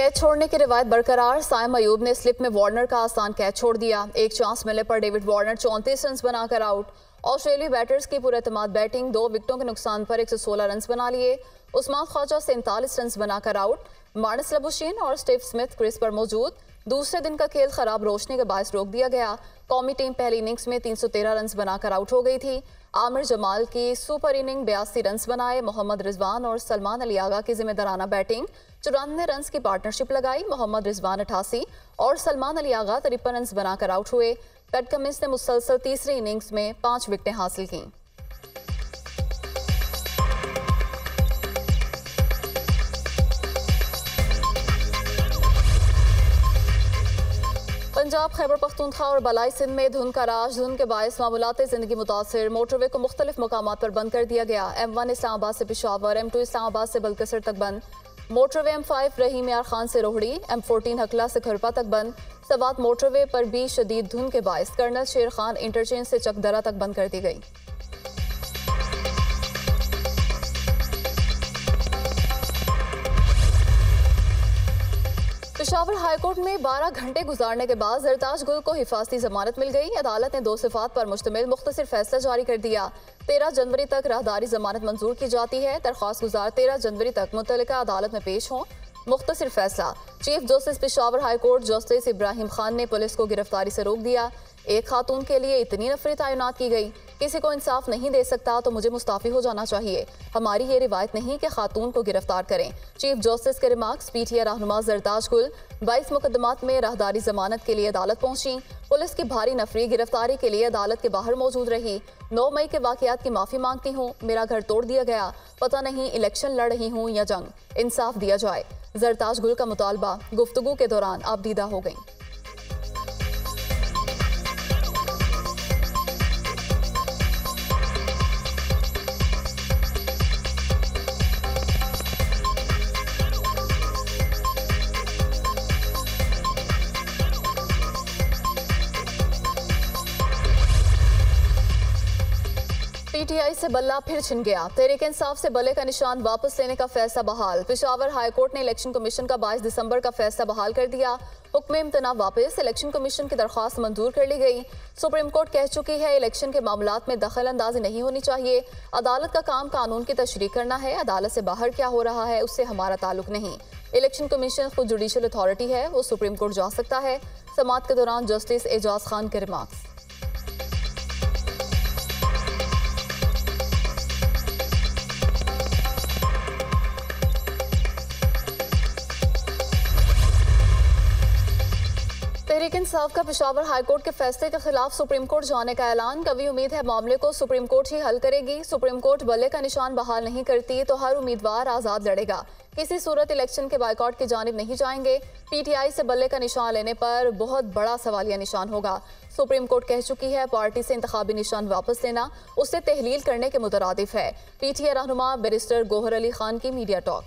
Catch छोड़ने की रिवायत बरकरार। साइम अयूब ने स्लिप में वार्नर का आसान कैच छोड़ दिया। एक चांस मिलने पर डेविड वार्नर 34 रन बनाकर आउट। ऑस्ट्रेलियाई बैटर्स की पुरएतमाद बैटिंग, 2 विकेटों के नुकसान पर 116 रन बना लिए। उस्मान ख्वाजा 47 रन बनाकर आउट। मार्नस लबुशेन और स्टीव स्मिथ क्रीज पर मौजूद। दूसरे दिन का खेल खराब रोशनी के बायस रोक दिया गया। कौमी टीम पहली इनिंग्स में 313 रन बनाकर आउट हो गई थी। आमिर जमाल की सुपर इनिंग 82 रन बनाए। मोहम्मद रिजवान और सलमान अली आगा की जिम्मेदाराना बैटिंग, 94 रन की पार्टनरशिप लगाई। मोहम्मद रिजवान 88 और सलमान अली आगा 53 रन बनाकर आउट हुए। पैट कमिंस ने मुसलसल तीसरी इनिंग्स में 5 विकेटें हासिल की। पंजाब, खैबर पख्तूनख्वा और बलाई सिंध में धुंध का राज। धुंध के बायस मामूलाती जिंदगी मुतासिर। मोटरवे को मुख्तलिफ मकामात पर बंद कर दिया गया। M1 इस्लामाबाद से पेशावर, M2 इस्लामाबाद से बलकसर तक बंद। मोटरवे M5 रहीम यार खान से रोहड़ी, M14 हकला से खरपा तक बंद। सवात मोटरवे पर भी शदीद धुंध के बायस कर्नल शेर खान इंटरचेंज से चकदरा तक बंद कर दी गई। पेशावर हाईकोर्ट में 12 घंटे गुजारने के बाद जरताज गुल को हिफाजती जमानत मिल गई। अदालत ने 2 सिफात पर मुश्तमिल मुख्तसर फैसला जारी कर दिया। 13 जनवरी तक राहदारी जमानत मंजूर की जाती है। दरख्वास्त गुजार 13 जनवरी तक मुतल्लिका अदालत में पेश हों। मुख्तसर फैसला। Chief justice Peshawar high court justice Ibrahim Khan ने पुलिस को गिरफ्तारी से रोक दिया। एक खातून के लिए इतनी नफरत तैनात की गई। किसी को इंसाफ नहीं दे सकता तो मुझे मुस्ताफी हो जाना चाहिए। हमारी ये रिवायत नहीं कि खातून को गिरफ्तार करें। चीफ जस्टिस के रिमार्क्स। पीटीआई रहनुमा जरताज गुल 22 मुकदमात में राहदारी जमानत के लिए अदालत पहुंची। पुलिस की भारी नफरी गिरफ्तारी के लिए अदालत के बाहर मौजूद रही। 9 मई के वाकयात की माफी मांगती हूँ। मेरा घर तोड़ दिया गया। पता नहीं इलेक्शन लड़ रही हूँ या जंग। इंसाफ दिया जाए। जरताज गुल का मुतालबा गुफ्तगू के दौरान आबदीदा हो गई। पीटीआई से बल्ला फिर छिन गया। तहरीक इंसाफ से बल्ले का निशान वापस लेने का फैसला बहाल। पेशावर हाईकोर्ट ने इलेक्शन कमीशन का 22 दिसंबर का फैसला बहाल कर दिया। हुक्म इम्तना वापस। इलेक्शन कमीशन की दरख्वास्त मंजूर कर ली गई। सुप्रीम कोर्ट कह चुकी है इलेक्शन के मामलात में दखल अंदाजी नहीं होनी चाहिए। अदालत का काम कानून की तशरीह करना है। अदालत से बाहर क्या हो रहा है उससे हमारा ताल्लुक नहीं। इलेक्शन कमीशन खुद जुडिशल अथॉरिटी है, वो सुप्रीम कोर्ट जा सकता है। समाअत के दौरान जस्टिस एजाज खान के रिमार्क्स। तहरीक इंसाफ का पेशावर हाईकोर्ट के फैसले के खिलाफ सुप्रीम कोर्ट जाने का ऐलान। कभी उम्मीद है मामले को सुप्रीम कोर्ट ही हल करेगी। सुप्रीम कोर्ट बल्ले का निशान बहाल नहीं करती तो हर उम्मीदवार आज़ाद लड़ेगा। किसी सूरत इलेक्शन के बायकॉट की जानिब नहीं जाएंगे। पीटीआई से बल्ले का निशान लेने पर बहुत बड़ा सवालिया निशान होगा। सुप्रीम कोर्ट कह चुकी है पार्टी से इंतखाबी निशान वापस लेना उससे तहलील करने के मुतरादिफ है। पीटीआई रहनुमा बैरिस्टर गोहर अली खान की मीडिया टॉक।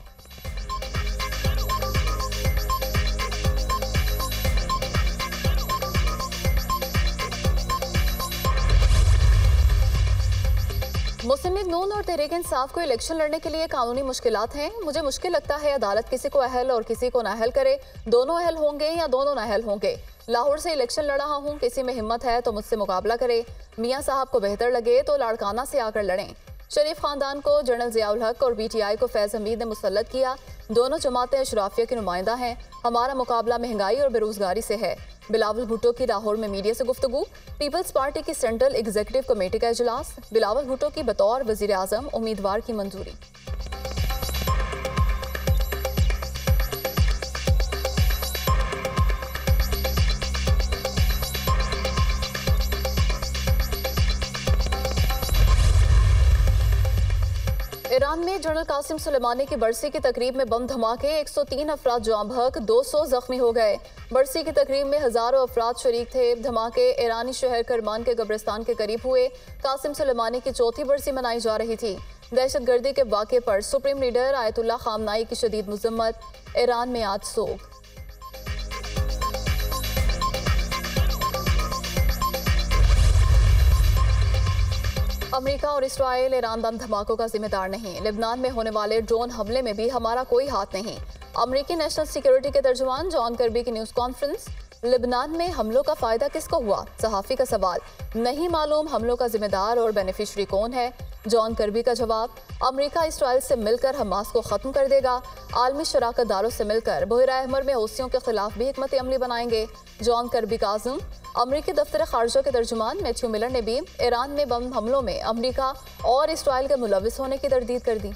मुस्लिम लीग नून और तहरीक इंसाफ को इलेक्शन लड़ने के लिए कानूनी मुश्किलात हैं। मुझे मुश्किल लगता है अदालत किसी को अहल और किसी को नाअहल करे। दोनों अहल होंगे या दोनों नाअहल होंगे। लाहौर से इलेक्शन लड़ा हूँ, किसी में हिम्मत है तो मुझसे मुकाबला करे। मियाँ साहब को बेहतर लगे तो लाड़काना से आकर लड़ें। शरीफ खानदान को जनरल ज़ियाउल हक और पीटीआई को फैज़ हमीद ने मुसल्लत किया। दोनों जमातें अशराफिया की नुमाइंदा हैं। हमारा मुकाबला महंगाई और बेरोजगारी से है। बिलावल भुट्टो की लाहौर में मीडिया से गुफ्तगू। पीपल्स पार्टी की सेंट्रल एग्जीक्यूटिव कमेटी का इजलास। बिलावल भुट्टो की बतौर वजीर आजम उम्मीदवार की मंजूरी। ईरान में जनरल कासिम सुलेमानी की बरसी की तकरीब में बम धमाके, 103 अफराद जाँ बहक, 200 जख्मी हो गए। बरसी की तकरीब में हजारों अफराद शरीक थे। धमाके ईरानी शहर करमान के कब्रिस्तान के करीब हुए। कासिम सुलेमानी की चौथी बरसी मनाई जा रही थी। दहशतगर्दी के वाक़े पर सुप्रीम लीडर आयतुल्लाह खामनाई की शदीद मजम्मत। ईरान में आज सोग। अमेरिका और इसराइल ईरान बम धमाकों का जिम्मेदार नहीं। लेबनान में होने वाले ड्रोन हमले में भी हमारा कोई हाथ नहीं। अमेरिकी नेशनल सिक्योरिटी के तर्जुमान जॉन कर्बी की न्यूज़ कॉन्फ्रेंस। लिबनान में हमलों का फायदा किसको हुआ? सहाफ़ी का सवाल। नहीं मालूम हमलों का जिम्मेदार और बेनिफिशरी कौन है। जॉन कर्बी का जवाब। अमेरिका इसराइल से मिलकर हमास को ख़त्म कर देगा। आलमी शराकत दारों से मिलकर बहरा अहमर में हौसियों के खिलाफ भी हिकमत अमली बनाएंगे। जॉन कर्बी का आज़म। अमरीकी दफ्तर खारजा के तर्जुमान मैथ्यू मिलर ने भी ईरान में बम हमलों में अमरीका और इसराइल के मुलविस होने की तरदीद कर दी।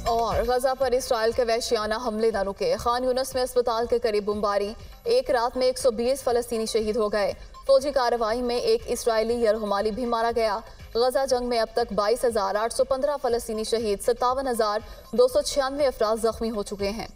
और गजा पर इसराइल के वहशियाना हमले न रुके। खान यूनस में अस्पताल के करीब बमबारी। एक रात में 120 फलस्तीनी शहीद हो गए। फौजी कार्रवाई में एक इसराइली यरहुमाली भी मारा गया। गजा जंग में अब तक 22,815 फलस्तीनी शहीद, 57,296 अफराद जख्मी हो चुके हैं।